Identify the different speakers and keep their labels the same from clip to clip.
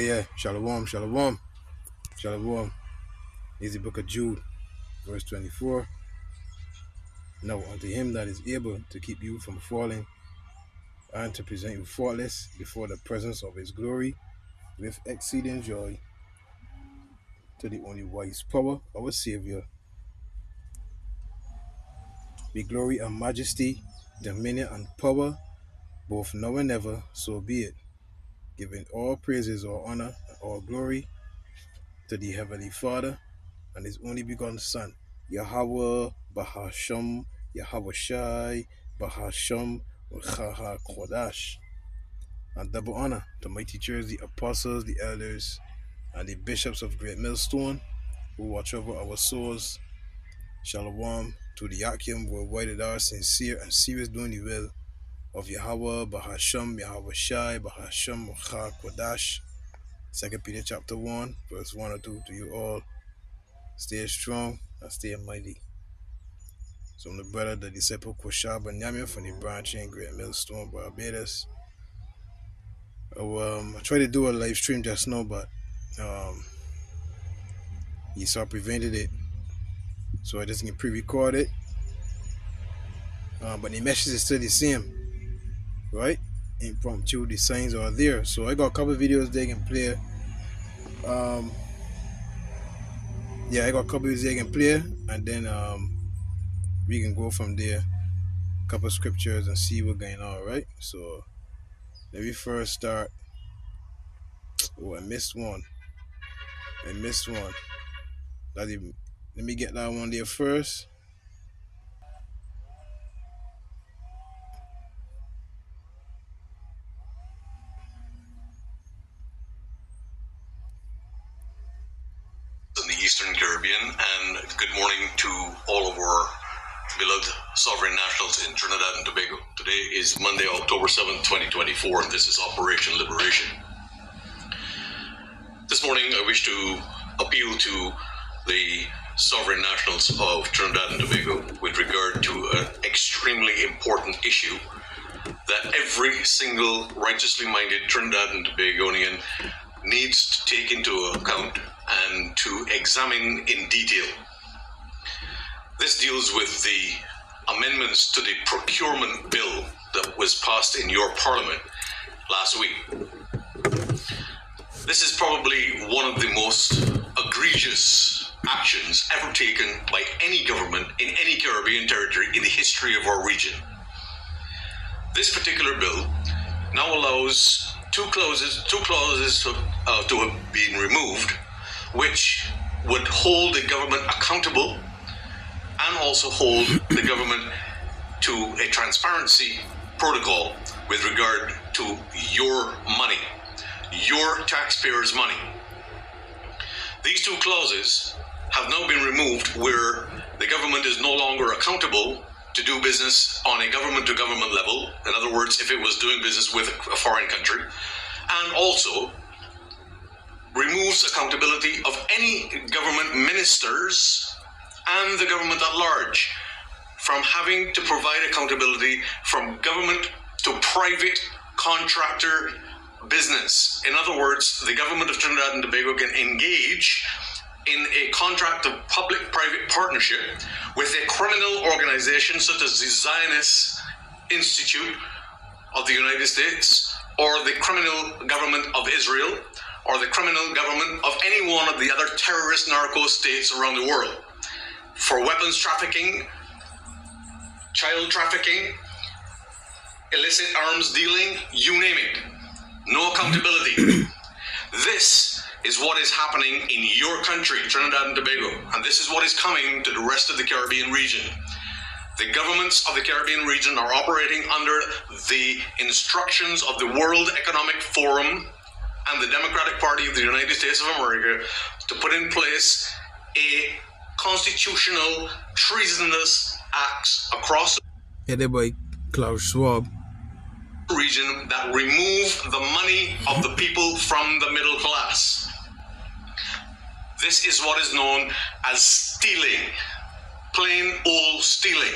Speaker 1: Yeah. Shalom, shalom, shalom. Is the book of Jude, verse 24. Now unto him that is able to keep you from falling and to present you faultless before the presence of his glory with exceeding joy, to the only wise power, our Savior, be glory and majesty, dominion and power, both now and ever, so be it. Giving all praises, all honor, and all glory to the Heavenly Father and his only begotten Son, Yahweh Bahasham, Yahweh Shai, Bahasham, Chaha Kodash. And double honor to my teachers, the apostles, the elders, and the bishops of Great Millstone, who watch over our souls. Shalom to the Yakim, worldwide that are sincere and serious doing the will of Yahweh Bahasham, Yahweh Shai, Bahasham, Chaha Kodash. 2 Peter chapter 1, verse 1 or 2 to you all. Stay strong and stay mighty. So I'm the brother, the disciple Koshab Nyamia from the branch in Great Millstone, Barbados. I tried to do a live stream just now, but Esau prevented it. So I just can pre-record it. But the message is still the same, right? Impromptu, the signs are there. So I got a couple videos they can play. I got a couple videos they can play, and then we can go from there. A couple scriptures and see what's going on, right? So let me first start. Oh, I missed one. Let me get that one there first.
Speaker 2: In the Eastern Caribbean, and good morning to all of our beloved sovereign nationals in Trinidad and Tobago. Today is Monday, October 7th, 2024, and this is Operation Liberation. This morning I wish to appeal to the sovereign nationals of Trinidad and Tobago with regard to an extremely important issue that every single righteously minded Trinidad and Tobagonian needs to take into account and to examine in detail. This deals with the amendments to the procurement bill that was passed in your parliament last week. This is probably one of the most egregious actions ever taken by any government in any Caribbean territory in the history of our region. This particular bill now allows two clauses to have been removed, which would hold the government accountable and also hold the government to a transparency protocol with regard to your money, your taxpayers' money. These two clauses have now been removed where the government is no longer accountable to do business on a government-to-government level. In other words, if it was doing business with a foreign country, and also removes accountability of any government ministers and the government at large from having to provide accountability from government to private contractor business. In other words, the government of Trinidad and Tobago can engage in a contract of public-private partnership with a criminal organization such as the Zionist Institute of the United States, or the criminal government of Israel, or the criminal government of any one of the other terrorist narco states around the world, for weapons trafficking, child trafficking, illicit arms dealing, you name it. No accountability. This is what is happening in your country, Trinidad and Tobago, and this is what is coming to the rest of the Caribbean region. The governments of the Caribbean region are operating under the instructions of the World Economic Forum and the Democratic Party of the United States of America to put in place a constitutional treasonous acts across
Speaker 1: Headed by Klaus Schwab.
Speaker 2: Region that remove the money of the people from the middle class. This is what is known as stealing. Plain old stealing.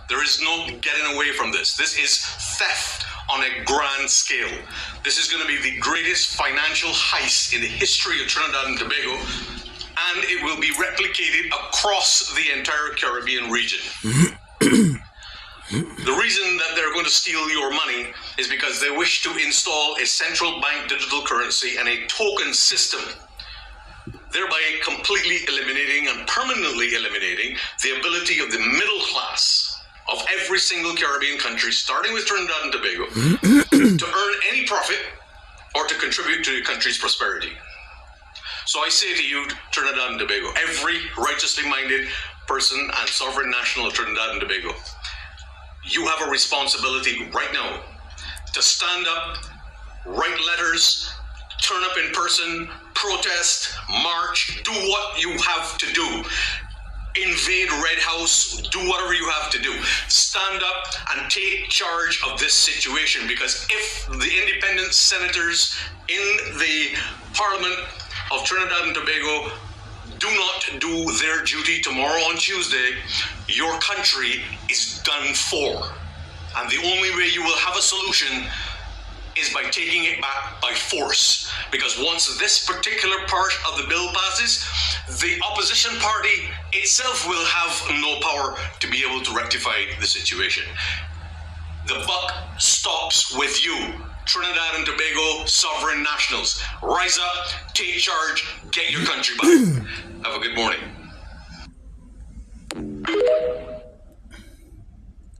Speaker 2: There is no getting away from this. This is theft on a grand scale. This is going to be the greatest financial heist in the history of Trinidad and Tobago, and it will be replicated across the entire Caribbean region. The reason that they're going to steal your money is because they wish to install a central bank digital currency and a token system, thereby completely eliminating and permanently eliminating the ability of the middle class of every single Caribbean country, starting with Trinidad and Tobago, to earn any profit or to contribute to the country's prosperity. So I say to you, Trinidad and Tobago, every righteously minded person and sovereign national of Trinidad and Tobago, you have a responsibility right now to stand up, write letters, turn up in person, protest, march, do what you have to do. Invade Red House, do whatever you have to do. Stand up and take charge of this situation, because if the independent senators in the Parliament of Trinidad and Tobago do not do their duty tomorrow on Tuesday, your country is done for. And the only way you will have a solution is by taking it back by force. Because once this particular part of the bill passes, the opposition party itself will have no power to be able to rectify the situation. The buck stops with you. Trinidad and Tobago sovereign nationals, rise up, take charge, get your country back. Have a good morning.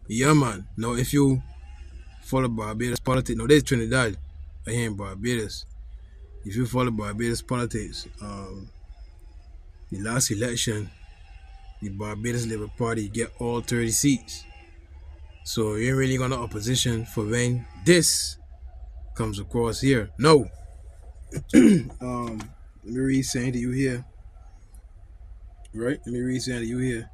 Speaker 1: Yeah, man. Now, if you follow Barbados politics, now there's Trinidad, I hear in Barbados. If you follow Barbados politics, the last election, the Barbados Labour Party get all 30 seats. So you ain't really gonna opposition for when this comes across here. No. Let me read saying to you here. Right? Let me read saying to you here.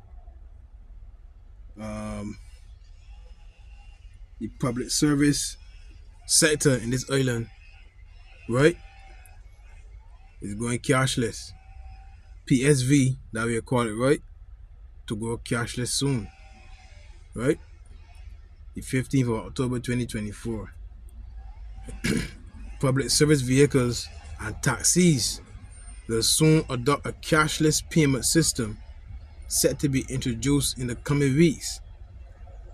Speaker 1: The public service sector in this island, right, is going cashless. PSV, that we call it, right, to go cashless soon, right, the 15th of October 2024. Public service vehicles and taxis will soon adopt a cashless payment system set to be introduced in the coming weeks.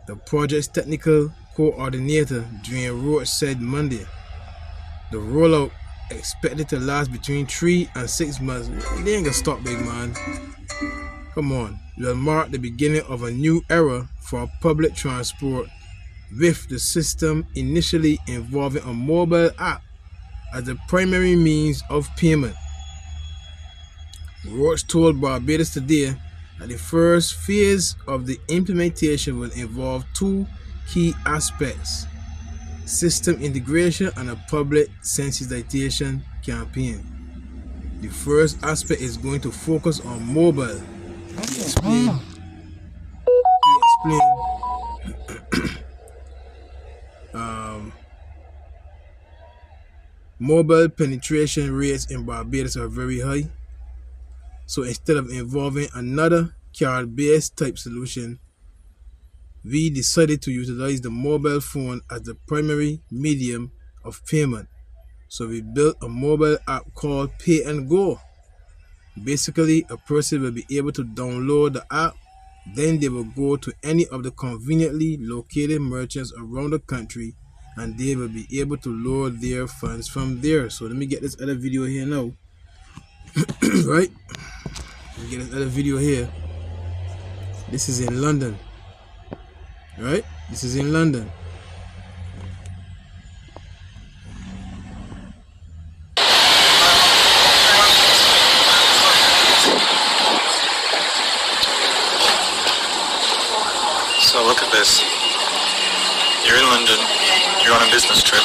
Speaker 1: The project's technical coordinator, Dwayne Roach, said Monday. The rollout expected to last between 3 and 6 months. They ain't gonna stop, big man. Come on. It will mark the beginning of a new era for public transport, with the system initially involving a mobile app as the primary means of payment. Roach told Barbados Today that the first phase of the implementation will involve 2 key aspects: system integration and a public sensitization campaign. The first aspect is going to focus on mobile. He explained mobile penetration rates in Barbados are very high. So instead of involving another card-based type solution, we decided to utilize the mobile phone as the primary medium of payment. So we built a mobile app called Pay and Go. Basically, a person will be able to download the app, then they will go to any of the conveniently located merchants around the country, and they will be able to load their funds from there. So let me get this other video here now. Right? Let me get this other video here. This is in London. Right? This is in London.
Speaker 3: So look at this. You're in London, you're on a business trip,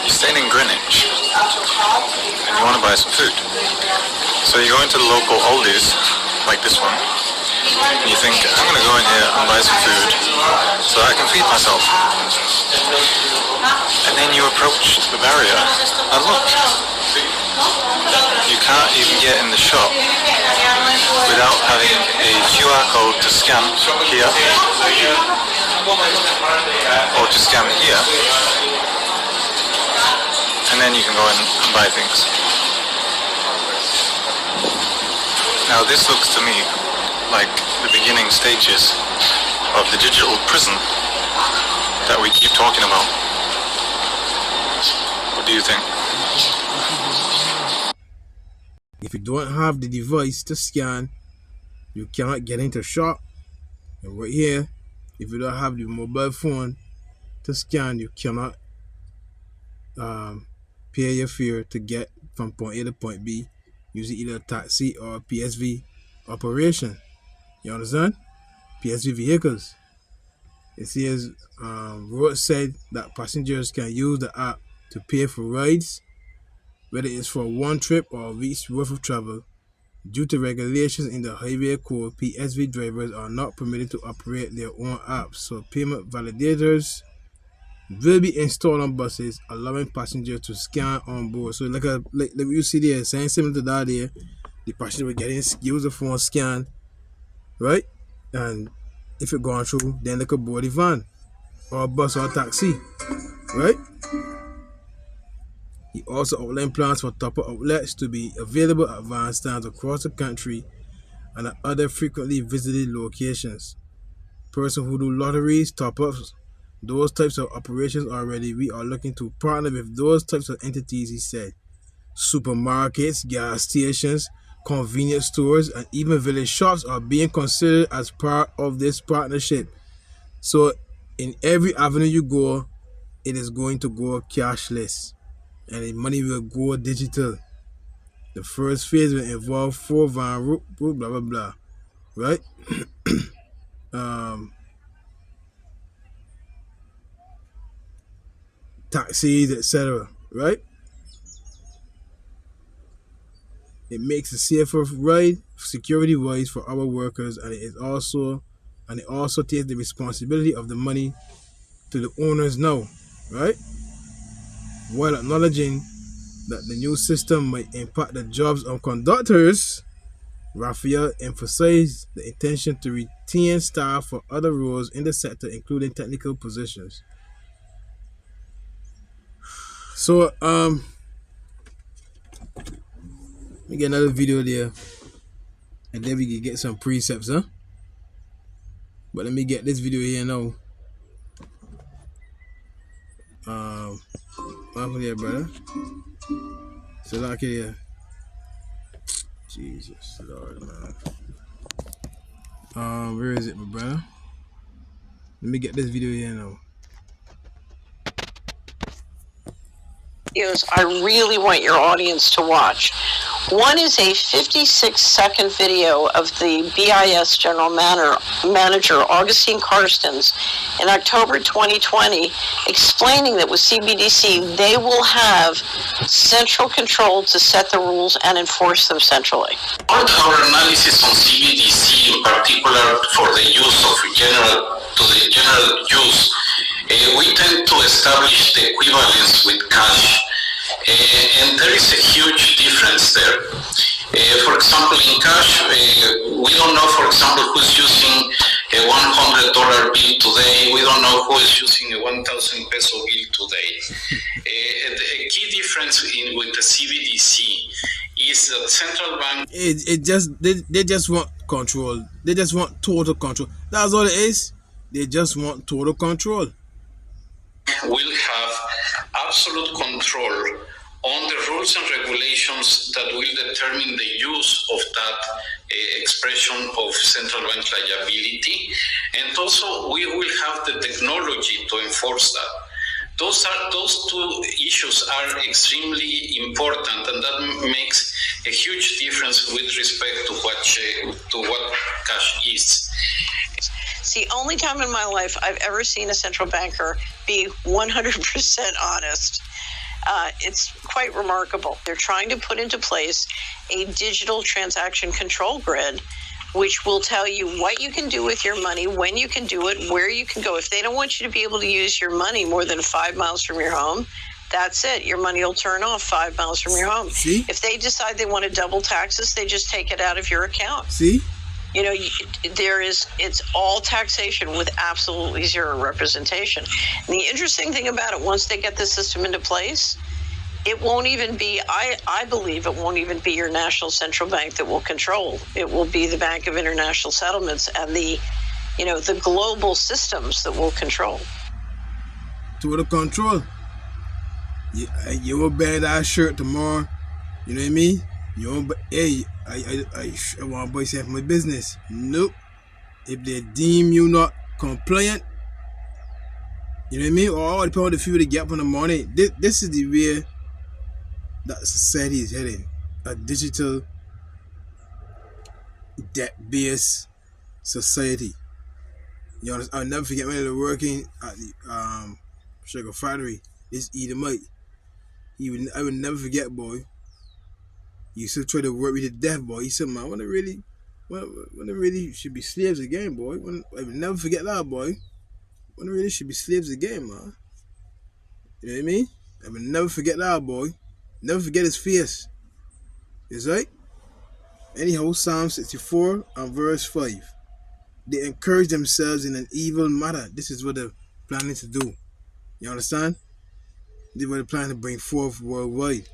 Speaker 3: you're staying in Greenwich, and you want to buy some food. So you go into the local Aldi's, like this one, and you think, I'm going to go in here and buy some food so I can feed myself. And then you approach the barrier, and look, You can't even get in the shop without having a QR code to scan here or to scan here, and then you can go in and buy things. Now this looks to me like the beginning stages of the digital prison that we keep talking about. What do you think?
Speaker 1: If you don't have the device to scan, you cannot get into shop. And right here, if you don't have the mobile phone to scan, you cannot pay your fare to get from point A to point B using either a taxi or a PSV operation. You understand? PSV vehicles. It says Road said that passengers can use the app to pay for rides, whether it's for one trip or a week's worth of travel. Due to regulations in the Highway Code, PSV drivers are not permitted to operate their own apps, so payment validators will be installed on buses, allowing passengers to scan on board. So like you see there, saying similar to that there, the passenger will get in, use the phone, scan, right? And if it going through, then they could board the van or a bus or a taxi, right? He also outlined plans for top-up outlets to be available at van stands across the country and at other frequently visited locations. Persons who do lotteries, top-ups, those types of operations already, we are looking to partner with those types of entities, he said. Supermarkets, gas stations, convenience stores, and even village shops are being considered as part of this partnership. So in every avenue you go, it is going to go cashless, and the money will go digital. The first phase will involve 4 van route, blah blah blah, right? Taxis, etc., right? It makes a safer ride security wise for our workers, and it also takes the responsibility of the money to the owners now, right? While acknowledging that the new system might impact the jobs of conductors, Raphael emphasized the intention to retain staff for other roles in the sector, including technical positions. So let me get another video there, and then we can get some precepts, huh? But let me get this video here now. Up there, brother. So like here. Jesus Lord, man. Where is it, my brother? Let me get this video here now.
Speaker 4: I really want your audience to watch. One is a 56-second video of the BIS General Manager Augustine Carstens in October 2020 explaining that with CBDC they will have central control to set the rules and enforce them centrally.
Speaker 5: Our analysis on CBDC, in particular for the use of general use, we tend to establish the equivalence with cash, and there is a huge difference there. For example, in cash, we don't know, for example, who's using a $100 bill today. We don't know who is using a 1,000 peso bill today. The key difference with the CBDC is that central bank...
Speaker 1: They just want control. They just want total control. That's all it is. They just want total control.
Speaker 5: Will have absolute control on the rules and regulations that will determine the use of that expression of central bank liability, and also we will have the technology to enforce that. Those two issues are extremely important, and that makes a huge difference with respect to what cash is.
Speaker 4: It's the only time in my life I've ever seen a central banker be 100% honest. It's quite remarkable. They're trying to put into place a digital transaction control grid, which will tell you what you can do with your money, when you can do it, where you can go. If they don't want you to be able to use your money more than 5 miles from your home, That's it. Your money will turn off 5 miles from your home.
Speaker 1: See?
Speaker 4: If they decide they want to double taxes, they just take it out of your account.
Speaker 1: See?
Speaker 4: You know, it's all taxation with absolutely zero representation. And the interesting thing about it, once they get the system into place, it won't even be, I believe it won't even be your national central bank that will control. It will be the Bank of International Settlements and the global systems that will control.
Speaker 1: Total control. You will buy that shirt tomorrow. You know what I mean? You won't, hey, I want to buy something for my business. Nope. If they deem you not compliant, you know what I mean? Or all depends on the feel they get up in the morning. This is the way that society is heading. A digital, debt-based society. You know, I'll never forget when I was working at the sugar factory. This Edomite. I would never forget, boy. He used to try to work with the death, boy. He said, man, when they really should be slaves again, boy. I would never forget that, boy. When they really should be slaves again, man. You know what I mean? I would never forget that, boy. Never forget his face. Is right? Anyhow, Psalm 64 and verse 5. They encourage themselves in an evil matter. This is what they're planning to do. You understand? They were planning to bring forth worldwide.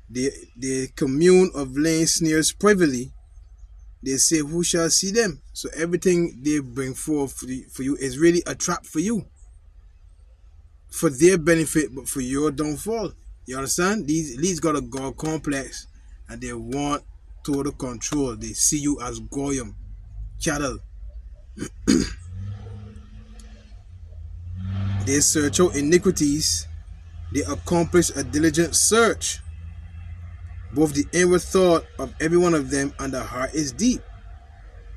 Speaker 1: They commune of laying snares privately. They say, who shall see them? So everything they bring forth for you is really a trap for you. For their benefit, but for your downfall. You understand? These got a God complex and they want total control. They see you as goyim, cattle. They search out iniquities. They accomplish a diligent search. Both the inward thought of every one of them and the heart is deep.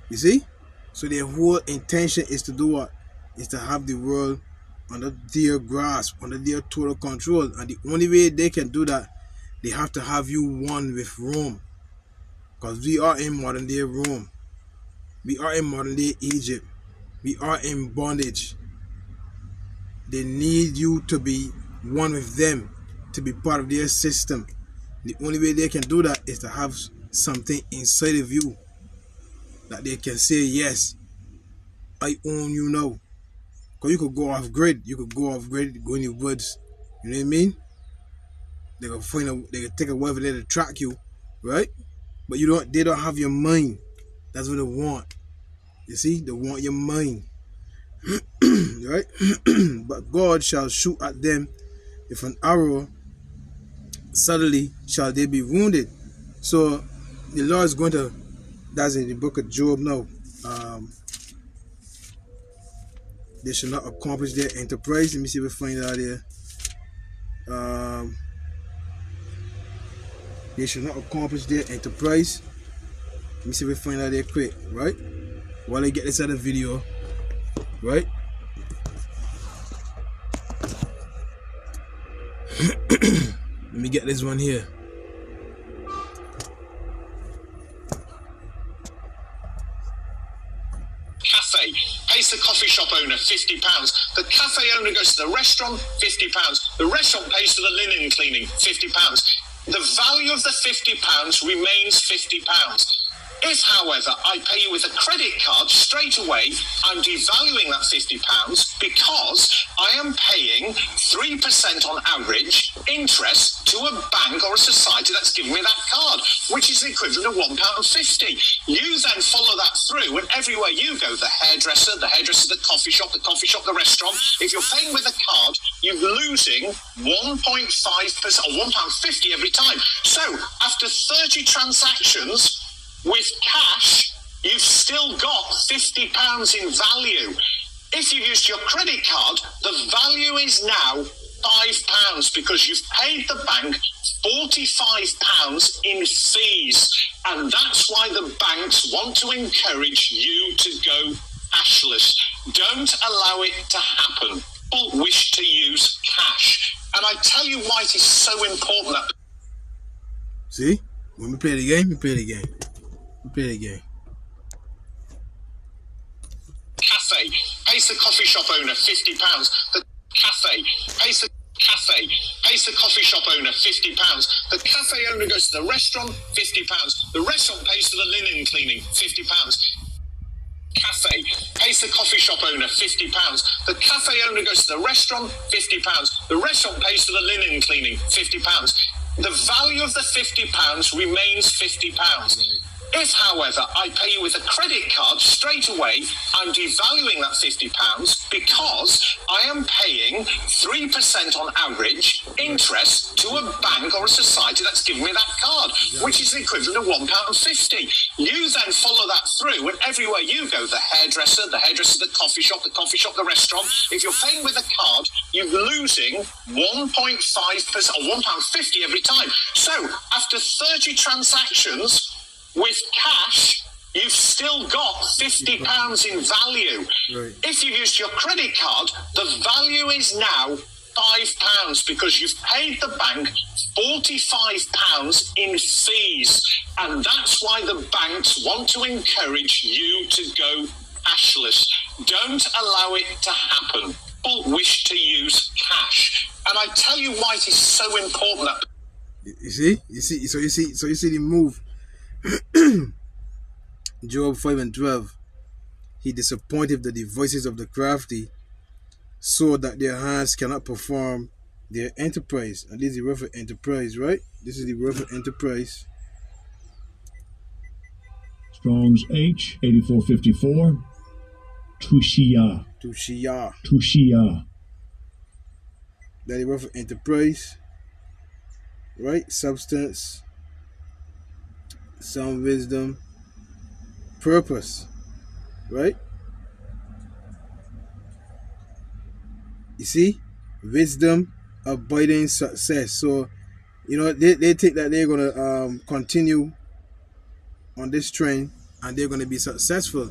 Speaker 1: You see? So their whole intention is to do what? Is to have the world under their grasp, under their total control. And the only way they can do that, they have to have you one with Rome. Because we are in modern day Rome. We are in modern day Egypt. We are in bondage. They need you to be one with them, to be part of their system. The only way they can do that is to have something inside of you that they can say, yes, I own you now. Because you could go off grid. You could go off grid, go in the woods. You know what I mean? They can take a wife and they track you, right? But they don't have your mind. That's what they want. You see? They want your mind. Right? But God shall shoot at them with an arrow. Suddenly shall they be wounded. So the Lord is going to, that's in the book of Job now. They shall not accomplish their enterprise. Let me see if we find that here. They shall not accomplish their enterprise. Let me see if we find that here quick, right? While I get this other video, right? Let me get this one here.
Speaker 5: Cafe pays the coffee shop owner £50. The cafe owner goes to the restaurant, £50. The restaurant pays for the linen cleaning, £50. The value of the £50 remains £50. If, however, I pay you with a credit card straight away, I'm devaluing that £50 because I am paying 3% on average interest to a bank or a society that's giving me that card, which is the equivalent of £1.50. You then follow that through, and everywhere you go, the hairdresser, the coffee shop, the restaurant, if you're paying with a card, you're losing 1.5% or £1.50 every time. So, after 30 transactions, with cash, you've still got £50 in value. If you used your credit card, the value is now £5 because you've paid the bank £45 in fees. And that's why the banks want to encourage you to go cashless. Don't allow it to happen. People wish to use cash. And I tell you why it is so important that...
Speaker 1: See? When we play the game, we play the game. Play the game.
Speaker 5: Cafe pays the coffee shop owner £50. The cafe pays the
Speaker 6: cafe, pays the coffee shop owner £50. The cafe owner goes to the restaurant, £50. The restaurant pays for the linen cleaning, £50. Cafe pays the coffee shop owner £50. The cafe owner goes to the restaurant, £50. The restaurant pays for the linen cleaning, £50. The value of the £50 remains £50. If, however, I pay you with a credit card straight away, I'm devaluing that £50 because I am paying 3% on average interest to a bank or a society that's giving me that card, which is the equivalent of £1.50. You then follow that through, and everywhere you go, the hairdresser, the coffee shop, the restaurant, if you're paying with a card, you're losing 1.5% or £1.50 every time. So, after 30 transactions, with cash, you've still got £50 in value.
Speaker 1: Right.
Speaker 6: If you've used your credit card, the value is now £5 because you've paid the bank £45 in fees. And that's why the banks want to encourage you to go cashless. Don't allow it to happen. People wish to use cash. And I tell you why it is so important that...
Speaker 1: You see the move. Job 5:12. He disappointed the devices of the crafty, so that their hands cannot perform their enterprise. And this is the word for enterprise, right? This is the word for enterprise.
Speaker 7: Strong's H 8454. Tushia.
Speaker 1: That is the word for enterprise, right? Substance, sound wisdom, purpose, right? You see, wisdom, abiding, success. So, you know, they think that they're gonna continue on this train and they're gonna be successful,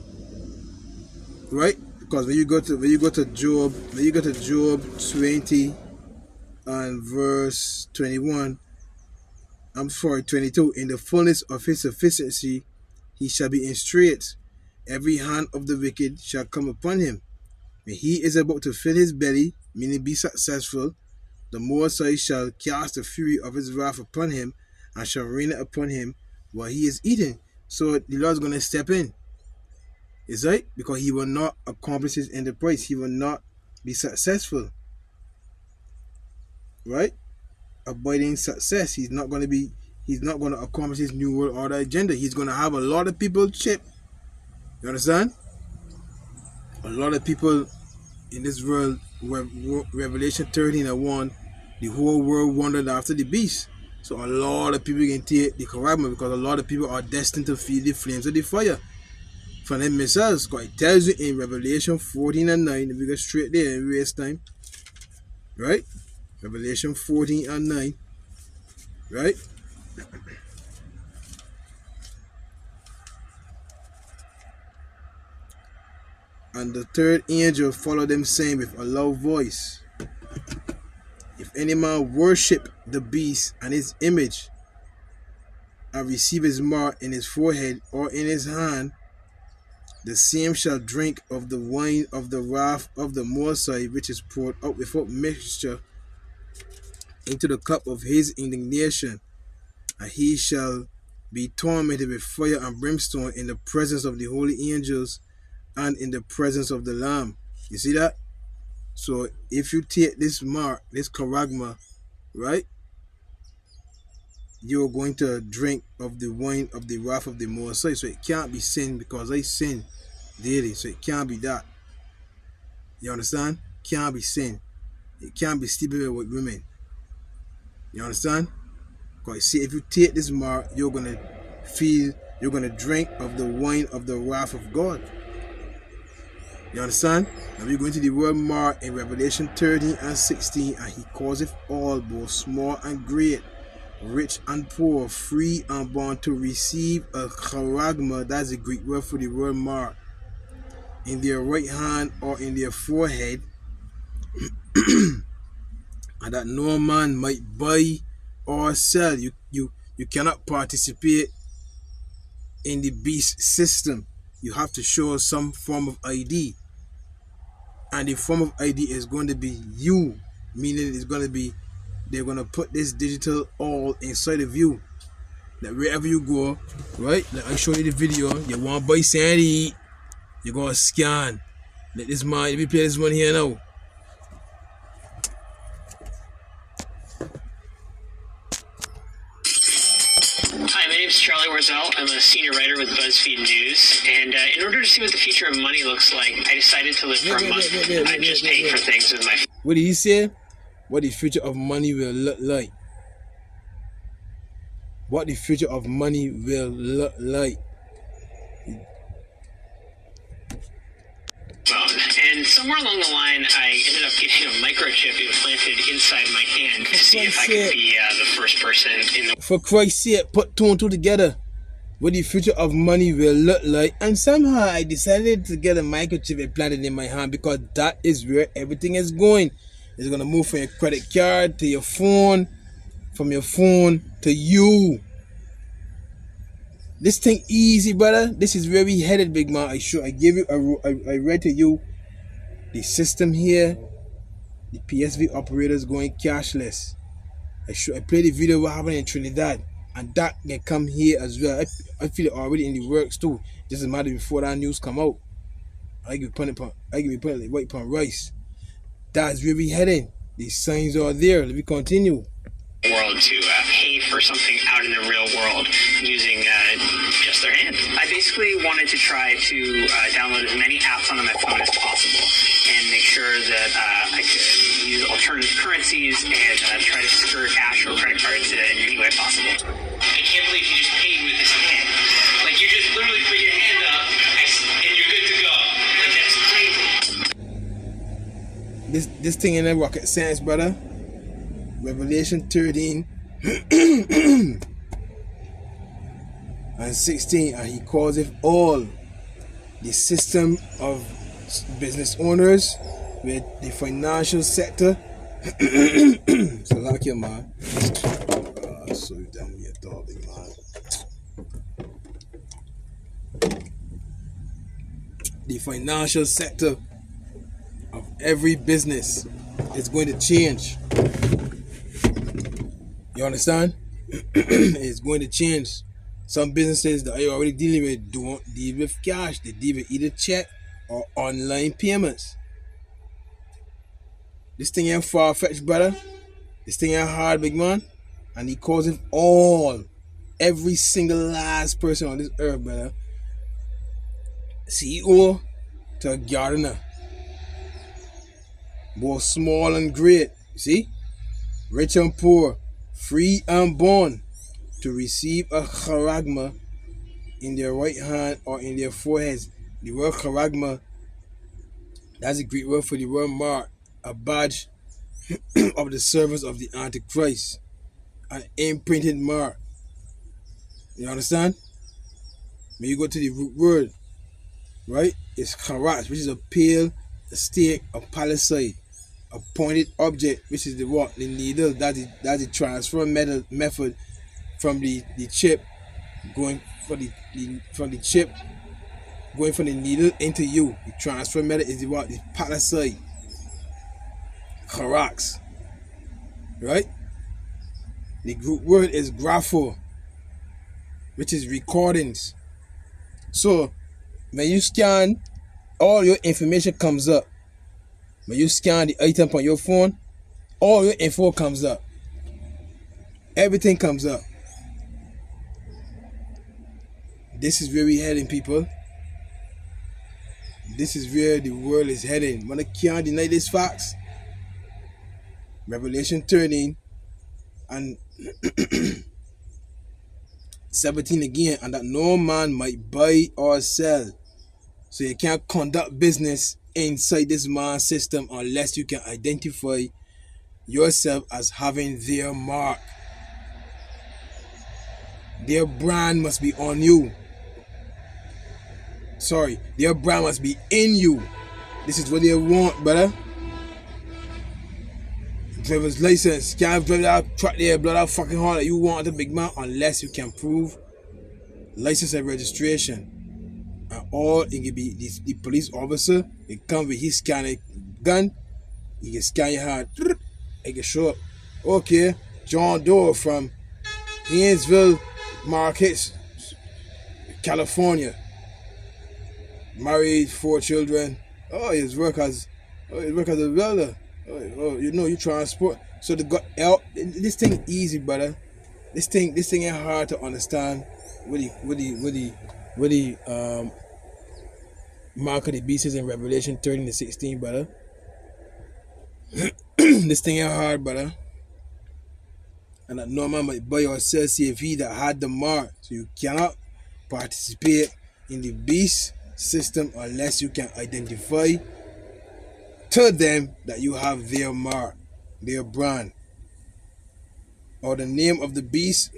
Speaker 1: right? Because when you go to Job 20 and verse 21. 22. In the fullness of his sufficiency, he shall be in straits. Every hand of the wicked shall come upon him. When he is about to fill his belly, meaning be successful, the Most High shall cast the fury of his wrath upon him and shall rain it upon him while he is eating. So the Lord's going to step in. Is right? Because he will not accomplish his enterprise. He will not be successful. Right? Abiding success. He's not going to accomplish his new world order agenda. He's going to have a lot of people chip. You understand? A lot of people in this world, Revelation 13:1, the whole world wandered after the beast. So a lot of people can take the charagma because a lot of people are destined to feel the flames of the fire from them missiles. Because it tells you in Revelation 14:9, if we go straight there and waste time, right? Revelation 14:9, right? And the third angel followed them, saying with a loud voice, if any man worship the beast and his image, and receive his mark in his forehead or in his hand, the same shall drink of the wine of the wrath of the Most High, which is poured out without mixture into the cup of his indignation, and he shall be tormented with fire and brimstone in the presence of the holy angels and in the presence of the Lamb. You see that? So if you take this mark, this charagma, right, you're going to drink of the wine of the wrath of the Most High. So it can't be sin, because I sin daily. So it can't be that. You understand? Can't be sin. It can't be sleeping with women. You understand? Because see, if you take this mark, you're going to drink of the wine of the wrath of God. You understand? Now we're going to the word mark in Revelation 13:16, and he causeth all, both small and great, rich and poor, free and bond, to receive a charagma, that's the Greek word for the word mark, in their right hand or in their forehead, and that no man might buy or sell. You cannot participate in the beast system. You have to show some form of ID, and the form of ID is going to be you Meaning it's gonna be, they're gonna put this digital all inside of you. That wherever you go, right? Like I show you the video, you want to buy sandy, you're gonna scan. Let this man, let me play this one here now.
Speaker 8: Hi, my name is Charlie Warzel. I'm a senior writer with BuzzFeed News. And in order to see what the future of money looks like, I decided to live for a month. I just paid for things with my...
Speaker 1: What did he say? What the future of money will look like. What the future of money will look like.
Speaker 8: And somewhere along the line, I ended up getting a microchip implanted inside my hand to see if I could be the first person in the...
Speaker 1: For Christ's sake, put two and two together. What the future of money will look like. And somehow I decided to get a microchip implanted in my hand because that is where everything is going. It's going to move from your credit card to your phone, from your phone to you. This thing easy, brother. This is where we headed, big man. I gave you I read to you the system here. The PSV operators going cashless. I played the video what happened in Trinidad, and that can come here as well. I feel it already in the works too. Just a matter before that news come out. I give you putting like white pan rice. That's where we heading. These signs are there. Let me continue.
Speaker 8: World to pay for something out in the real world using just their hand. I basically wanted to try to download as many apps onto my phone as possible and make sure that I could use alternative currencies and try to skirt cash or credit cards in any way possible. I can't believe you just paid with this hand. Like, you just literally put your hand up and you're good to go. Like, that's crazy.
Speaker 1: This thing in the rocket science, brother. Revelation 13 and 16, and he calls it all the system of business owners with the financial sector. So like your man. So you damn your dog, big man. The financial sector of every business is going to change. You understand? It's going to change. Some businesses that are already dealing with don't deal with cash. They deal with either check or online payments. This thing ain't far-fetched, brother. This thing ain't hard, big man. And he calls it all. Every single last person on this earth, brother. CEO to a gardener. Both small and great. You see? Rich and poor. Free and born, to receive a charagma in their right hand or in their foreheads. The word charagma, that's a Greek word for the word mark, a badge of the service of the Antichrist, an imprinted mark. You understand? When you go to the root word, right, it's charatz, which is a pale, a stake, a palisade. A pointed object, which is the what? The needle. That's the transfer method from the chip going from the chip going from the needle into you. The transfer method is the what? The palisade. Charax. Right? The group word is grapho, which is recordings. So when you scan, all your information comes up. When you scan the item on your phone, all your info comes up. Everything comes up. This is where we're heading, people. This is where the world is heading. When I can't deny these facts, Revelation 13 and 17 again, and that no man might buy or sell. So you can't conduct business inside this man's system unless you can identify yourself as having their mark. Their brand must be on you. Sorry, their brand must be in you. This is what they want, brother. Driver's license. Can't drive that truck there, blood out fucking hard that you want the big man unless you can prove license and registration. And all it can be the police officer. It comes with his scanning gun. He can scan your hand. It can show up. Okay, John Doe from Haynesville Markets, California. Married, 4 children. Oh, his work as a welder. You transport. So this thing easy, brother. This thing ain't hard to understand. What the mark of the beast is in Revelation 13-16, brother. This thing ain't hard, brother. And that Norman might buy or sell CFE that had the mark. So you cannot participate in the beast system unless you can identify to them that you have their mark, their brand, or the name of the beast,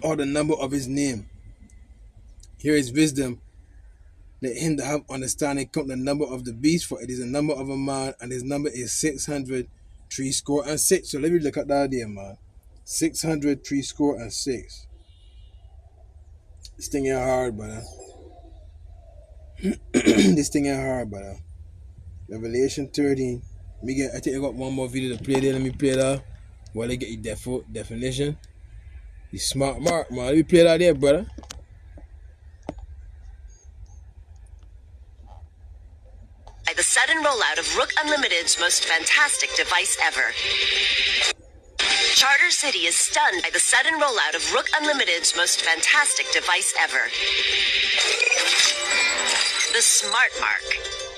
Speaker 1: or the number of his name. Here is wisdom. Let him that have understanding count the number of the beast, for it is the number of a man, and his number is 600, 6. So let me look at that there, man. 600, 6. This thing ain't hard, brother. This thing ain't hard, brother. Revelation 13. I think I got one more video to play there. Let me play that while they get your definition. The smart mark, man. Let me play that there, brother.
Speaker 9: The sudden rollout of Rook Unlimited's most fantastic device ever. Charter City is stunned by the sudden rollout of Rook Unlimited's most fantastic device ever. The Smart Mark.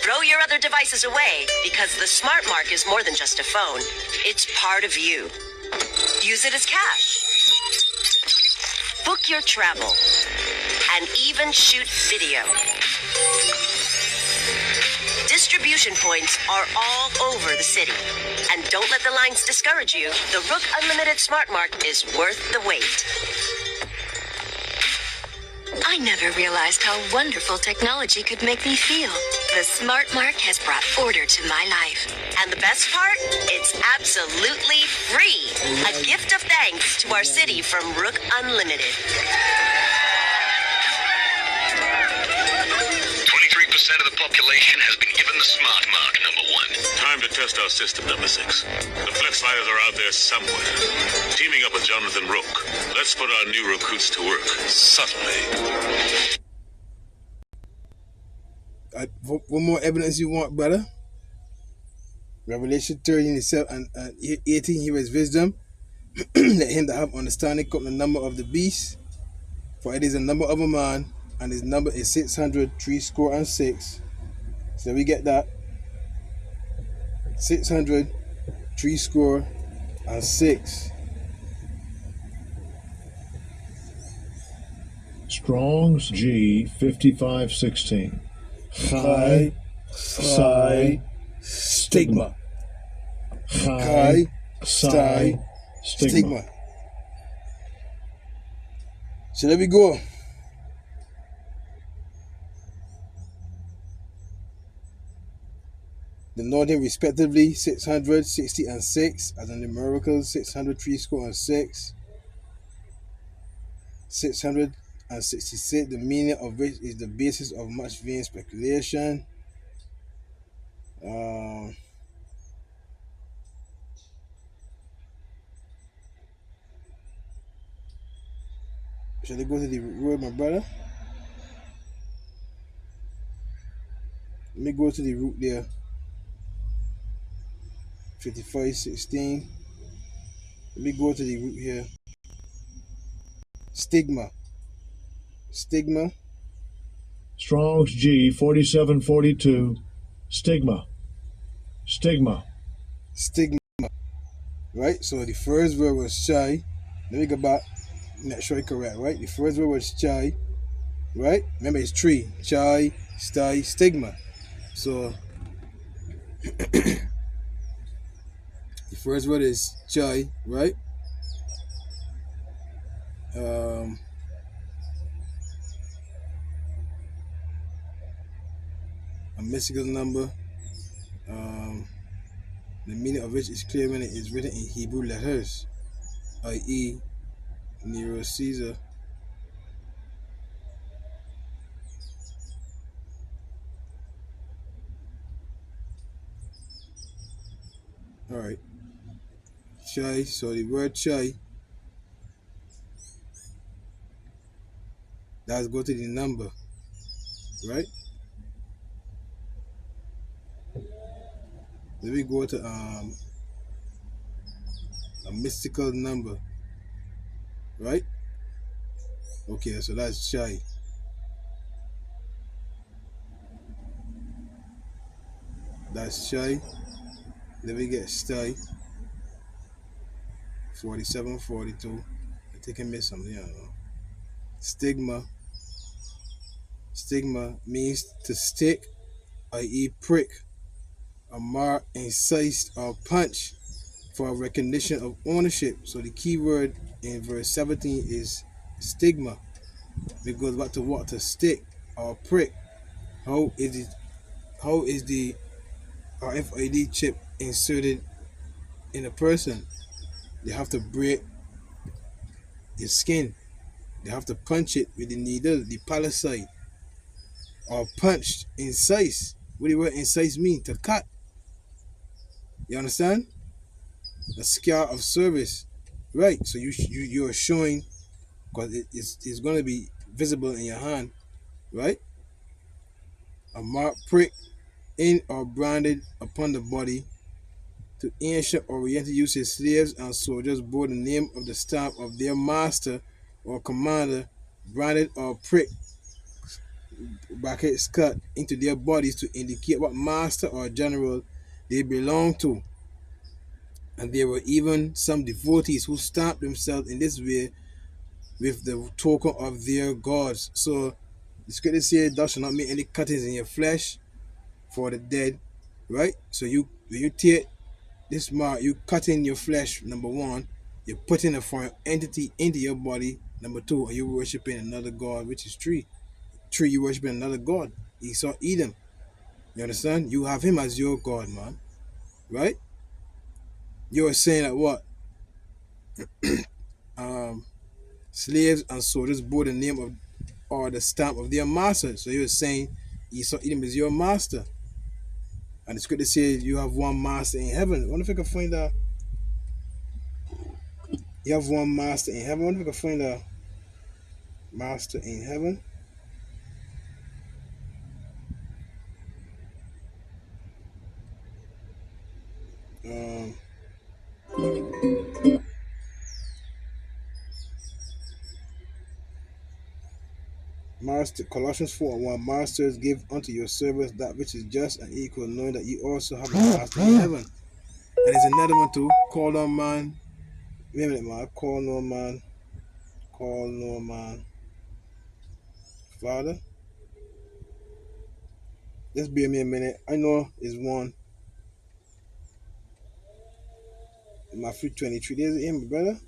Speaker 9: Throw your other devices away, because the Smart Mark is more than just a phone. It's part of you. Use it as cash. Book your travel. And even shoot video. Distribution points are all over the city. And don't let the lines discourage you. The Rook Unlimited Smart Mark is worth the wait.
Speaker 10: I never realized how wonderful technology could make me feel. The Smart Mark has brought order to my life.
Speaker 9: And the best part? It's absolutely free. A gift of thanks to our city from Rook Unlimited.
Speaker 11: 23% of the population has been given the Smart Mark, number 1. Time to test our system, number 6. The Flex Fighters are out there somewhere. Teaming up with Jonathan Rook. Let's put our new recruits to work, subtly.
Speaker 1: What more evidence you want, brother? Revelation 13 and 18, here is wisdom. Let him that have understanding count the number of the beast, for it is the number of a man, and his number is 600, 6. So we get that. 600, 6.
Speaker 7: Strong's G 5516. Chi Psi Stigma. Chi Psi Stigma.
Speaker 1: So there we go. The northern respectively 600, 60, and 6, as in the miracles 600, 6. 666, the meaning of which is the basis of much vain speculation. Shall I go to the root, my brother? Let me go to the root there. 55:16. Let me go to the root here. Stigma.
Speaker 7: Strong's G 4742. Stigma.
Speaker 1: Right? So the first word was shy. Let me go back. Make sure it's correct, right? The first word was chai, right? Remember, it's 3. Chai, sty, stigma. So the first word is chai, right? A mystical number, the meaning of which is clear when it is written in Hebrew letters, i.e. Nero Caesar. Alright. Chai, so the word chai, let's go to the number, right? Let me go to a mystical number, right? Okay, so that's chai. That's chai. Let me get sty. 47, 42. I think I missed something. I don't know. Stigma. Stigma means to stick, i.e. prick, a mark, incise, or punch for recognition of ownership. So the key word in verse 17 is stigma. It goes back to what? To stick or prick. How is the RFID chip inserted in a person? They have to break your skin. They have to punch it with the needle, the palisade, or punched, incise. What do the word incise mean? To cut. You understand? A scar of service, right? So you're showing, because it's going to be visible in your hand, right? A mark, prick in or branded upon the body. To ancient Oriental uses, slaves and soldiers bore the name of the stamp of their master or commander, branded or pricked, brackets cut into their bodies to indicate what master or general they belong to. And there were even some devotees who stamped themselves in this way with the token of their gods. So the scripture says, "Thou shalt not make any cuttings in your flesh for the dead," right? So when you take this mark, you cut in your flesh, number one. You're putting a foreign entity into your body, number two, and you're worshiping another god, which is tree. Tree, you worshiping another god. Esau, Edom. You understand? You have him as your god, man. Right? You're saying that what? Slaves and soldiers bore the name of or the stamp of their master. So you're saying Esau, Edom is your master. And the scripture says you have one master in heaven. I wonder if I can find that. You have one master in heaven. I wonder if I can find a master in heaven. Master, Colossians 4:1. Masters, give unto your servants that which is just and equal, knowing that you also have a master in heaven. And there's another one too. Call no man. Wait a minute, man. Call no man. Call no man. Father. Just bear me a minute. I know it's one. Matthew 23. There's him, brother.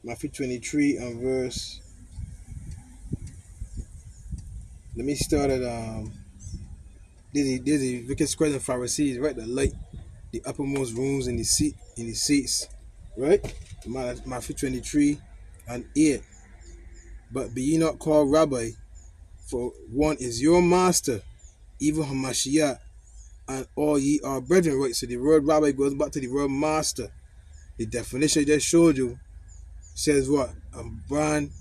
Speaker 1: Matthew 23 and verse. Let me start at there's a wicked scribes and Pharisees, right? That light the uppermost rooms in the seats, right? Matthew 23 and 8. But be ye not called rabbi, for one is your master, even Hamashiach, and all ye are brethren, right? So the word rabbi goes back to the word master. The definition I just showed you says what? A brand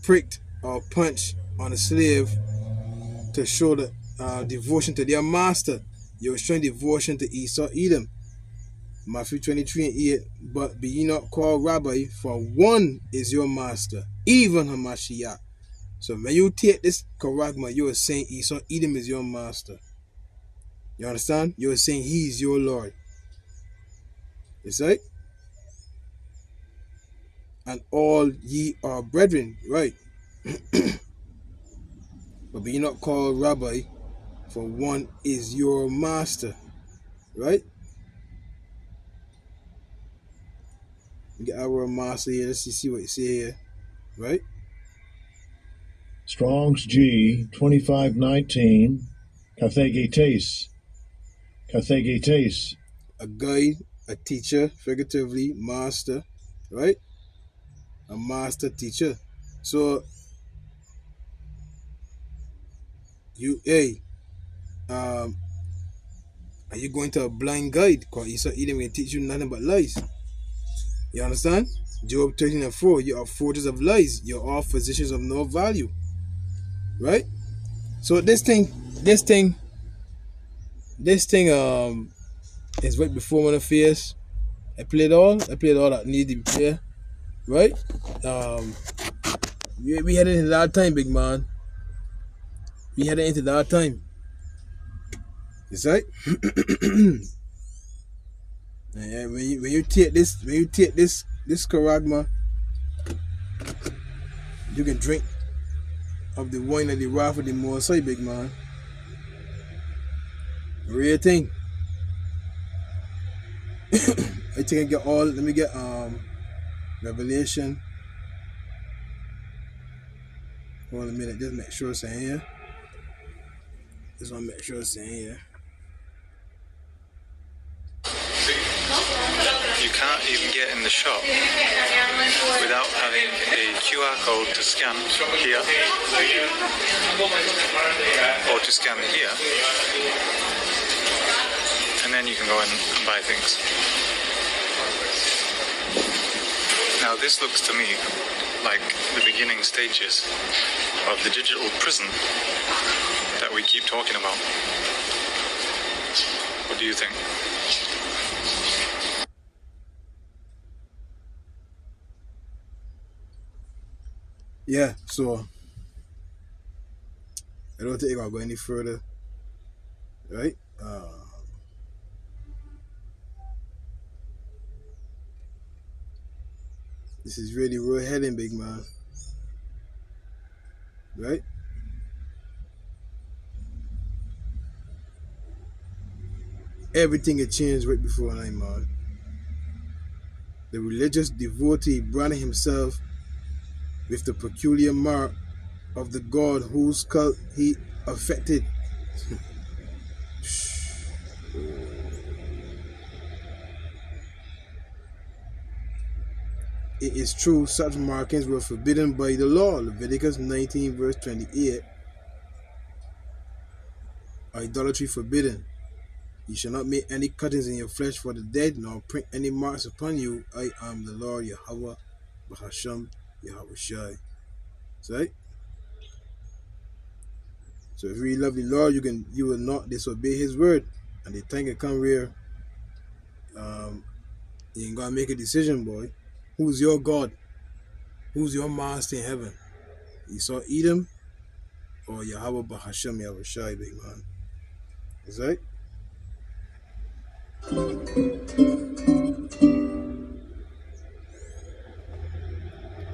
Speaker 1: pricked or punched on a slave to show the devotion to their master. You're showing devotion to Esau, Edom. Matthew 23 and 8. But be ye not called rabbi, for one is your master, even Hamashiach. So when you take this charagma, you are saying Esau, Edom is your master. You understand? You are saying he is your Lord. It's right? And all ye are brethren, right? But be ye not called rabbi, for one is your master, right? We get our master here. Let's see what you say here, right?
Speaker 7: Strong's G 2519. Kathegetes. Kathegetes.
Speaker 1: A guide, a teacher, figuratively, master, right? A master teacher. So are you going to a blind guide? Because Esau Edom will teach you nothing but lies. You understand? Job 13:4. You are forges of lies. You're all physicians of no value. Right? So this thing is right before my face. I played all that need to be played. Right? We had it in that time, big man. We had it into that time. Is right? Yeah, when you take this charagma, you can drink of the wine of the wrath of the Most High, big man. Real thing. I think I get all. Let me get Revelation. Hold on a minute. Just make sure it's in here. Just want to make sure it's in here.
Speaker 3: You can't even get in the shop without having a QR code to scan here or to scan here, and then you can go in and buy things. Now this looks to me like the beginning stages of the digital prison that we keep talking about. What do you think?
Speaker 1: Yeah, so I don't think I'll go any further, right? This is really real heading, big man, right? Everything had changed right before 9, man. The religious devotee branded himself with the peculiar mark of the god whose cult he affected. It is true, such markings were forbidden by the law. Leviticus 19 verse 28. Idolatry forbidden. You shall not make any cuttings in your flesh for the dead, nor print any marks upon you. I am the Lord Yahweh, Bahasham, Yahweh Shai. Right? So if you really love the Lord, you will not disobey his word. And the time can come where you ain't gonna make a decision, boy. Who's your God? Who's your master in heaven? Esau Edom or Yahweh Bahasham Yahweh Shai, big man? Is that?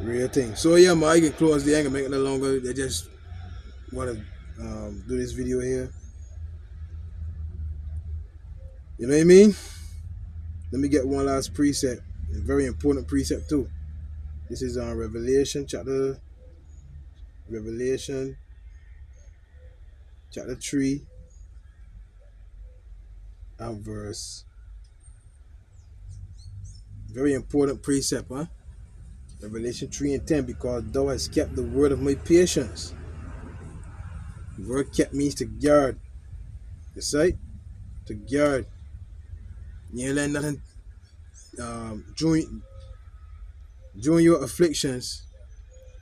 Speaker 1: Real thing. So yeah, man, I can close the angle, make it no longer. I just want to do this video here. You know what I mean? Let me get one last precept. A very important precept too. This is on Revelation chapter 3 and verse. Very important precept, huh? Revelation 3:10, because thou hast kept the word of my patience. The word kept means to guard. You see? To guard. You ain't let nothing during your afflictions,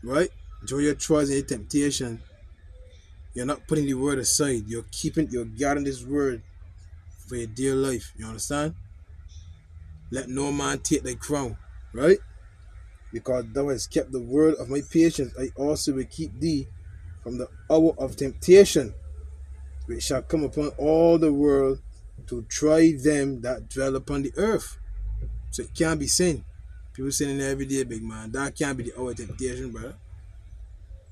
Speaker 1: right? During your trials and your temptation, you're not putting the word aside. You're guarding this word for your dear life. You understand? Let no man take thy crown, right? Because thou hast kept the word of my patience, I also will keep thee from the hour of temptation, which shall come upon all the world to try them that dwell upon the earth. So it can't be sin. People sinning every day, big man. That can't be the hour of temptation, brother.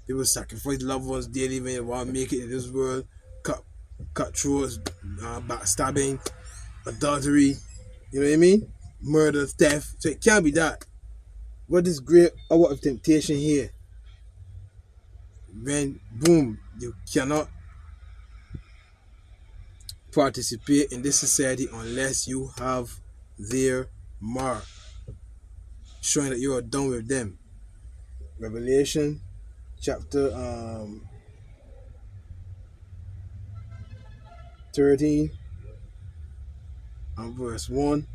Speaker 1: People sacrifice loved ones daily when they want to make it in this world. Cut throats, backstabbing, adultery, you know what I mean? Murder, theft. So it can't be that. What is great hour of temptation here? When, boom, you cannot participate in this society unless you have their mark, showing that you are done with them. Revelation chapter 13 and verse 1.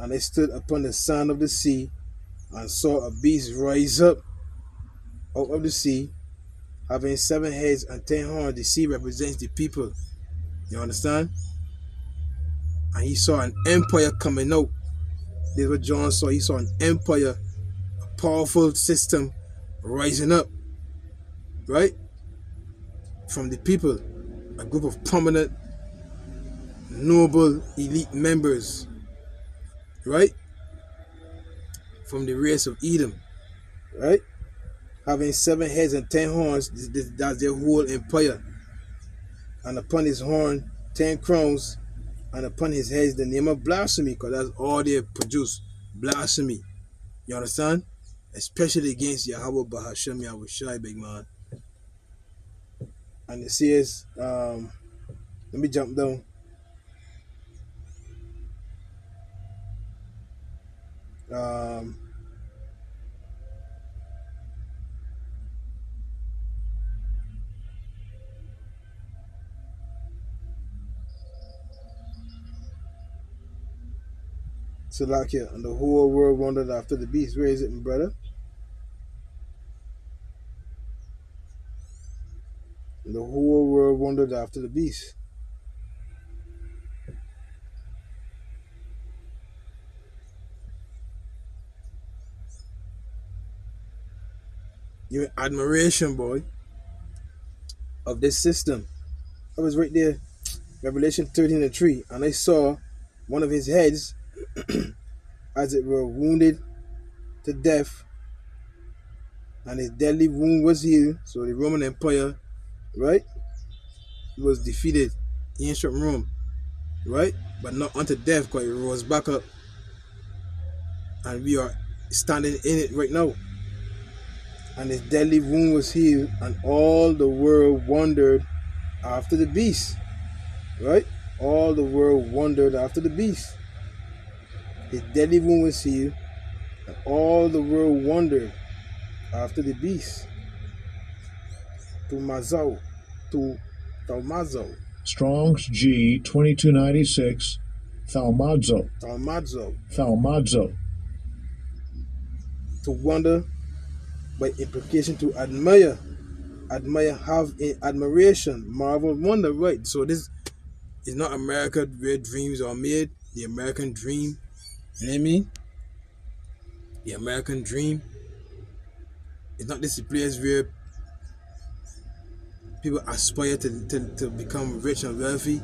Speaker 1: And they stood upon the sand of the sea, and saw a beast rise up out of the sea, having 7 heads and 10 horns. The sea represents the people. You understand? And he saw an empire coming out. This is what John saw. He saw an empire, a powerful system rising up, right? From the people, a group of prominent, noble, elite members, right? From the race of Edom, right? Having 7 heads and 10 horns, that's their whole empire. And upon his horn, 10 crowns, and upon his head the name of blasphemy, because that's all they produce, blasphemy. You understand? Especially against Yahweh Bahashem Yahushai, big man. And it says, let me jump down. Salakia, and the whole world wondered after the beast. Where is it, my brother? And the whole world wondered after the beast. Your admiration, boy, of this system. I was right there, Revelation 13:3, and I saw one of his heads as it were wounded to death, and his deadly wound was healed. So the Roman Empire, right, was defeated, ancient Rome, right, but not unto death, because it rose back up, and we are standing in it right now. And his deadly wound was healed, and all the world wondered after the beast, right? All the world wondered after the beast. His deadly wound was healed, and all the world wondered after the beast. To Thalmazo.
Speaker 7: Strong's G 2296, Thalmazo.
Speaker 1: To wonder, by implication to admire. Admire, have in admiration, marvel, wonder, right? So this is not America where dreams are made. The American dream, you know what I mean? The American dream. It's not this place where people aspire to become rich and wealthy.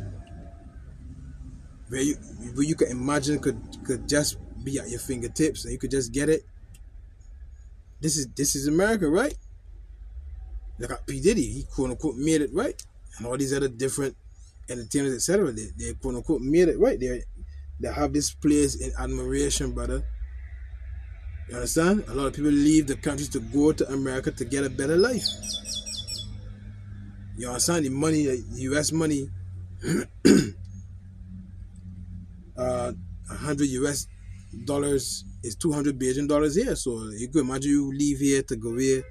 Speaker 1: Where you could imagine could just be at your fingertips and you could just get it. This is America, right? Look at P. Diddy, he quote unquote made it, right? And all these other different entertainers, etc. They quote unquote made it, right? They have this place in admiration, brother. You understand? A lot of people leave the country to go to America to get a better life. You understand? The money, the US money, $100 US is $200 billion here. So you could imagine you leave here to go here,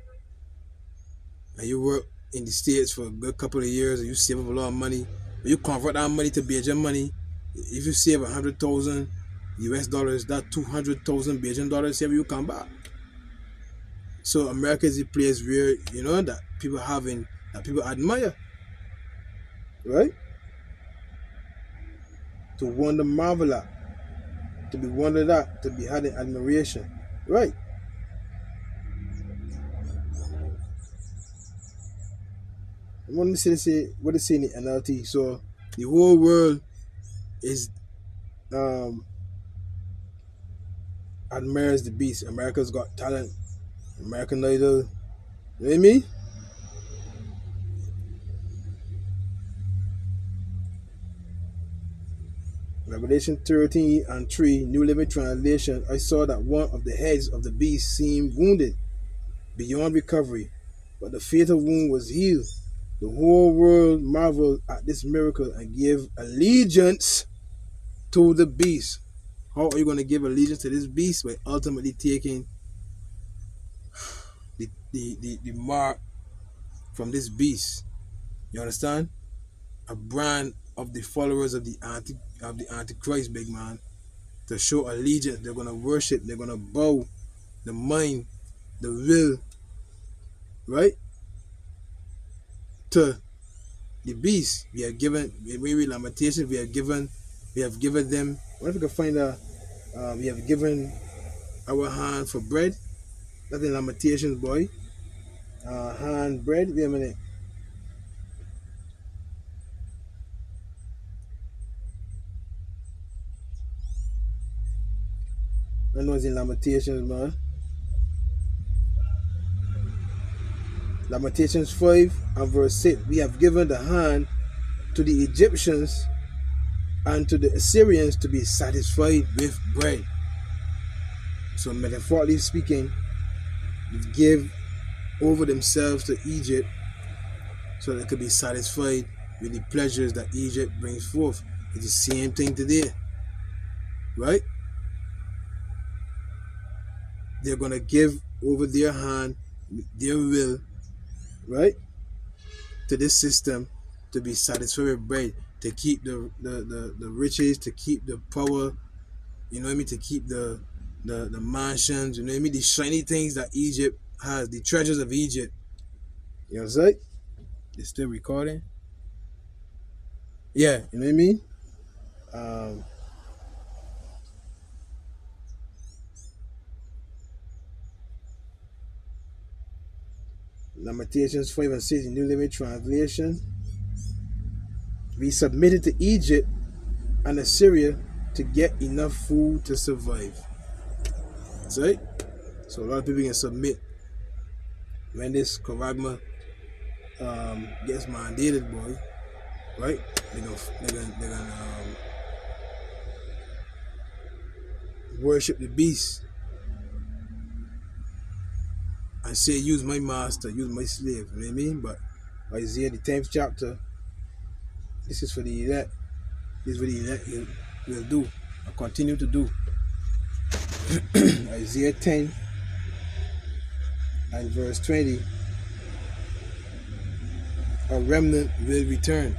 Speaker 1: and you work in the States for a good couple of years, and you save up a lot of money. You convert that money to Belgian money. If you save $100,000 US dollars, that $200,000 Belgian dollars, here you come back. So America is a place where, you know, that people admire, right? To wonder, marvel at, to be wondered at, to be had in admiration, right? I want to say what is saying in the NLT. So the whole world is admires the beast. America's Got Talent, American Idol. You know what I mean? Revelation 13:3, New Living Translation. I saw that one of the heads of the beast seemed wounded beyond recovery, but the fatal wound was healed. The whole world marveled at this miracle and gave allegiance to the beast. How are you going to give allegiance to this beast? By ultimately taking the mark from this beast. You understand? A brand of the followers of the Antichrist, big man. to show allegiance. They're going to worship. They're going to bow the mind, the will, right, to the beast. We have given, maybe Lamentations, we have given them, what if we can find we have given our hand for bread. That's in Lamentations, boy. Hand bread, wait a minute. I know it's in Lamentations, man. Lamentations 5 and verse 6. We have given the hand to the Egyptians and to the Assyrians to be satisfied with bread. So metaphorically speaking, they give over themselves to Egypt so they could be satisfied with the pleasures that Egypt brings forth. It's the same thing today, right? They're going to give over their hand, their will, right, to this system to be satisfied with bread, to keep the riches, to keep the power, you know what I mean, to keep the mansions, you know what I mean, the shiny things that Egypt has, the treasures of Egypt. You know what I'm saying? It's still recording. Yeah, you know what I mean? Lamentations 5 and 6 in New Living Translation. We submitted to Egypt and Assyria to get enough food to survive. See? So a lot of people can submit when this Karagma gets mandated, boy. Right? They're gonna worship the beast and say, use my master, use my slave. You know what I mean? But Isaiah, the 10th chapter, this is for the elect. This is what the elect will do and continue to do. Isaiah 10 and verse 20. A remnant will return.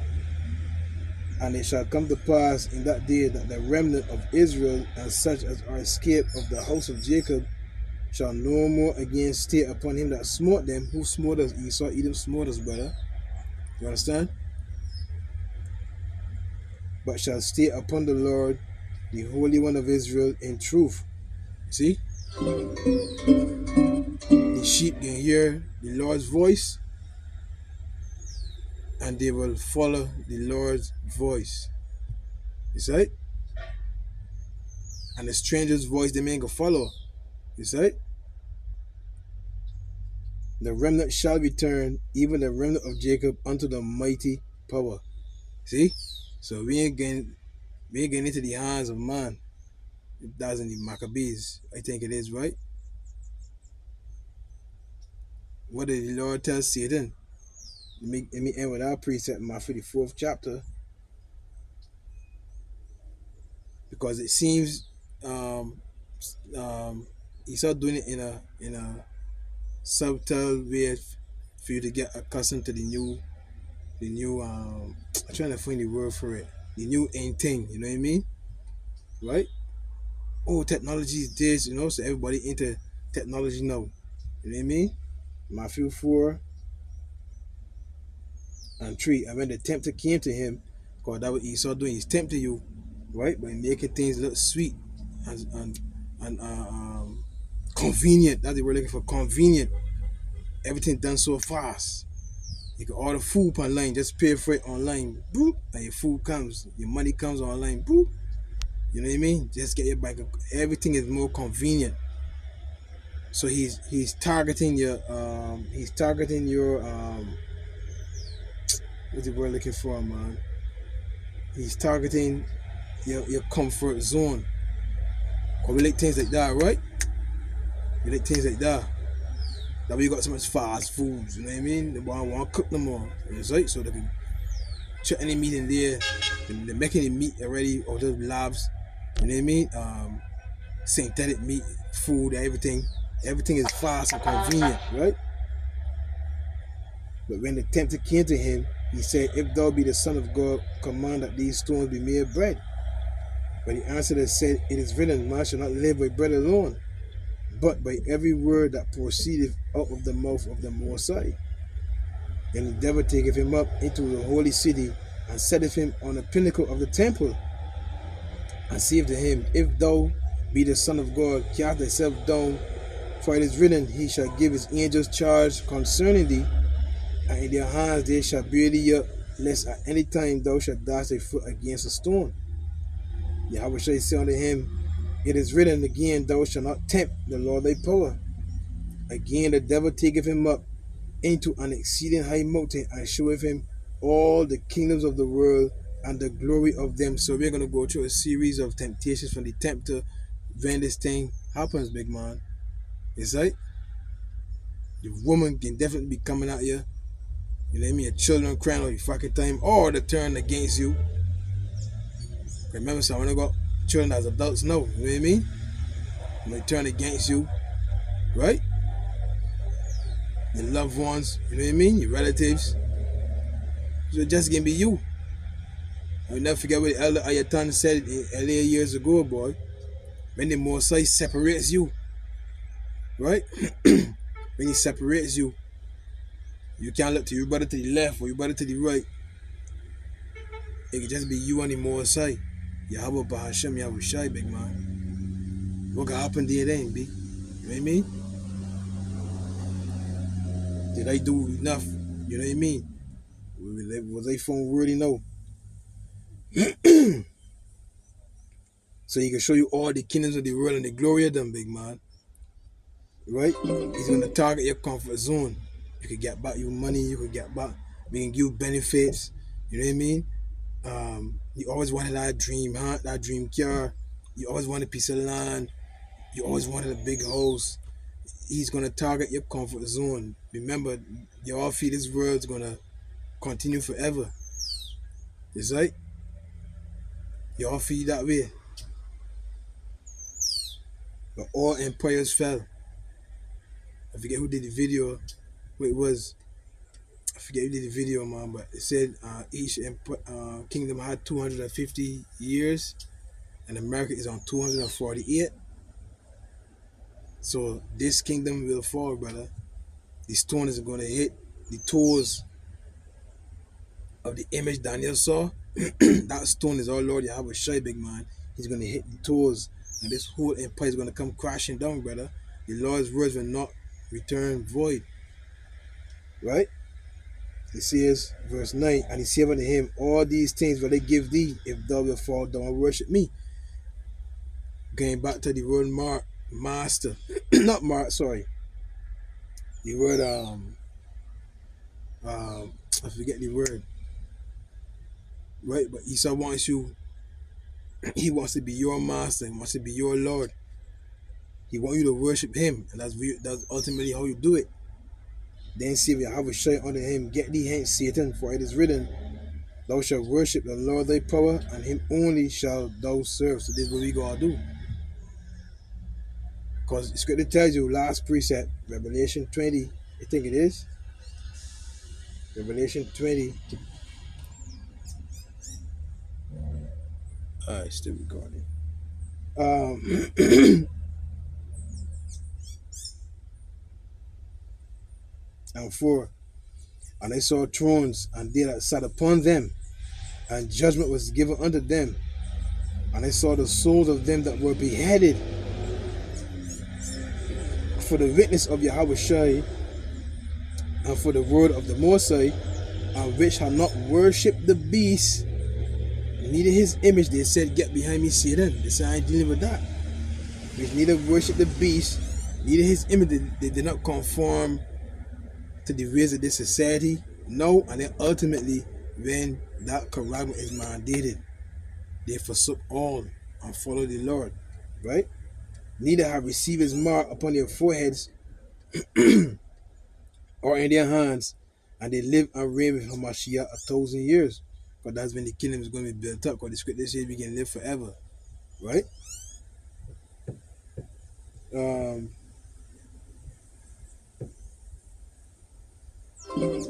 Speaker 1: And it shall come to pass in that day that the remnant of Israel and such as are escaped of the house of Jacob shall no more again stay upon him that smote them. Who smote us? Esau, Edom smote us, brother. You understand? But shall stay upon the Lord, the Holy One of Israel, in truth. See? The sheep can hear the Lord's voice, and they will follow the Lord's voice. You see? And the stranger's voice they ain't gonna follow. You see? The remnant shall return, even the remnant of Jacob, unto the mighty power. See? So we ain't getting into the hands of man. That's in the Maccabees. I think it is, right? What did the Lord tell Satan? Let me end with our precept in Matthew, the 4th chapter. Because it seems he started doing it in a subtle way for you to get accustomed to the new I'm trying to find the word for it. The new ain't thing, you know what I mean? Right? Oh, technology is this, you know, so everybody into technology now. You know what I mean? Matthew 4 and 3. And when the tempter came to him, because that what Esau doing, he's tempting you, right? By making things look sweet and convenient. That's the word looking for, convenient. Everything done so fast. You can order food online, just pay for it online, boop, and your food comes, your money comes online, boop. You know what I mean? Just get your bank. Everything is more convenient. So he's targeting your what's the word looking for, man? He's targeting your comfort zone. Cause we like things like that, right? We like things like that. That way you got so much fast foods, you know what I mean? They want to cook them more. Right? So they can chuck any meat in there. They're making the meat already out of labs. You know what I mean? Synthetic meat, food, everything. Everything is fast and convenient, right? But when the tempter came to him, he said, if thou be the Son of God, command that these stones be made bread. But he answered and said, It is written, man shall not live by bread alone, but by every word that proceedeth out of the mouth of the Most High. And the devil taketh him up into the holy city, and setteth him on the pinnacle of the temple, and saith to him, If thou be the Son of God, cast thyself down, for it is written, He shall give his angels charge concerning thee, and in their hands they shall bear thee up, lest at any time thou shalt dash thy foot against a stone. Yahweh shall say unto him, It is written again, Thou shalt not tempt the Lord thy power. Again the devil taketh him up into an exceeding high mountain, and showeth him all the kingdoms of the world and the glory of them. So we're going to go through a series of temptations from the tempter when this thing happens, big man. It's right? The woman can definitely be coming at you. You know what I mean? Your children crying all the fucking time, or they turn against you. Remember, so when I got children as adults now, you know what I mean? When they turn against you, right? Your loved ones, you know what I mean? Your relatives. So it just gonna be you. I'll never forget what the elder Ayatan said earlier years ago, boy. When the Most High separates you, right? When he separates you, you can't look to your brother to the left or your brother to the right. It can just be you and the Most High. Yahweh Bahashem, Yahweh Shai, big man. What can happen there then, B? You know what I mean? Did I do enough? You know what I mean? Was I phone worthy? No. So he can show you all the kingdoms of the world and the glory of them, big man. Right? He's going to target your comfort zone. You can get back your money. You can get back being you benefits. You know what I mean? You always wanted that dream hunt, that dream car. You always wanted a piece of land. You always wanted a big house. He's going to target your comfort zone. Remember, your feel this world's going to continue forever. It's right? You all feel that way. But all empires fell. I forget who did the video. What it was. I forget who did the video, man. But it said each kingdom had 250 years. And America is on 248. So this kingdom will fall, brother. The stone is going to hit the toes of the image Daniel saw. That stone is our Lord Yahweh Shai, big man. He's going to hit the toes. And this whole empire is going to come crashing down, brother. The Lord's words will not return void. Right? It says, verse 9, and he said unto him, All these things will they give thee, if thou wilt fall down and worship me. Going back to the word master. Not mark, sorry. The word, I forget the word. Right? But Esau wants you, he wants to be your master. He wants to be your Lord. He wants you to worship him. And that's ultimately how you do it. Then said Yahweh Shai unto him, Get thee hence, Satan, for it is written, Thou shalt worship the Lord thy power, and him only shalt thou serve. So this is what we gotta do. Because the scripture tells you, last precept, Revelation 20, I think it is. Revelation 20. Alright, still recording. And 4. And I saw thrones, and they that sat upon them, and judgment was given unto them. And I saw the souls of them that were beheaded for the witness of Yahweh Shai, and for the word of the Most High, and which had not worshipped the beast, neither his image. They said, Get behind me, Satan. They said, I ain't dealing with that. Which neither worship the beast, neither his image. They did not conform to the ways of this society. No, and then ultimately, when that commandment is mandated, they forsook all and followed the Lord. Right? Neither have received his mark upon their foreheads or in their hands, and they live and reign with Hamashiach 1,000 years. Because that's when the kingdom is going to be built up. Because the scripture says we can live forever. Right?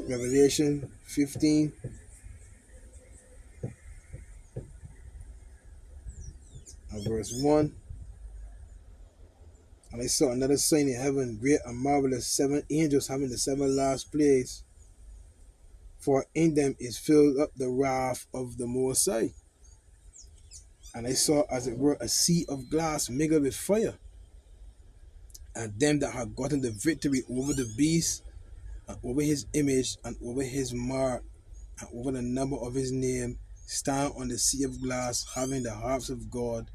Speaker 1: Revelation 15. And verse 1. And I saw another sign in heaven, great and marvelous, 7 angels having the 7 last plagues, for in them is filled up the wrath of the Most High. And I saw as it were a sea of glass mingled with fire, and them that had gotten the victory over the beast, and over his image, and over his mark, and over the number of his name, stand on the sea of glass, having the harps of God,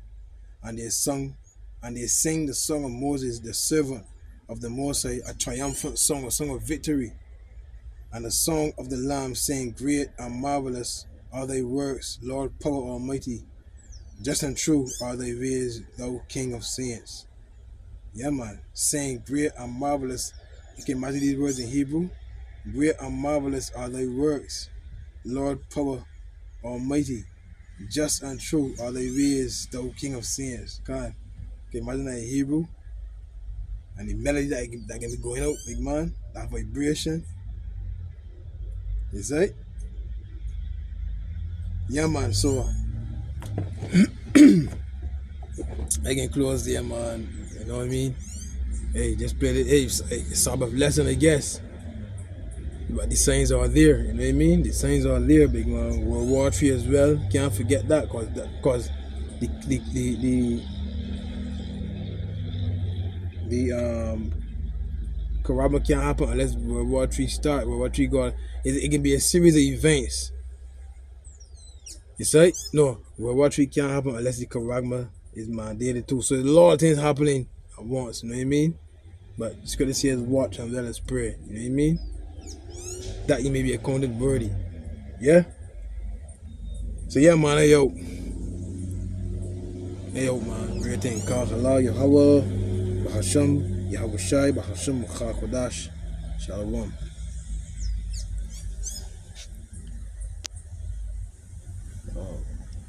Speaker 1: and they sing the song of Moses, the servant of the Most High, a triumphant song, a song of victory, and the song of the Lamb, saying, great and marvelous are thy works, Lord power almighty. Just and true are thy ways, thou King of saints. Yeah, man. Saying great and marvelous. You can imagine these words in Hebrew. Great and marvelous are thy works, Lord power almighty. Just and true are thy ways, thou King of saints. God. You can imagine that in Hebrew. And the melody that can be going out, big man. That vibration. You see? Yeah, man. So I can close there, man. You know what I mean? Hey, just play it. Hey, it's Sabbath lesson, I guess. But the signs are there. You know what I mean? The signs are there, big man. World War III as well. Can't forget that, cause the Karama can't happen unless World War III start. World War III go. It can be a series of events. You see? No, World War III can't happen unless the Karagma is mandated too. So there's a lot of things happening at once, you know what I mean? But it's good to see us watch and let us pray, you know what I mean? That you may be accounted worthy. Yeah? So yeah, man, hey yo, man, great thing. Ka'ala, Yahweh, Bahasham, Yahweh Shai, Bahasham, Kodash, Shalom.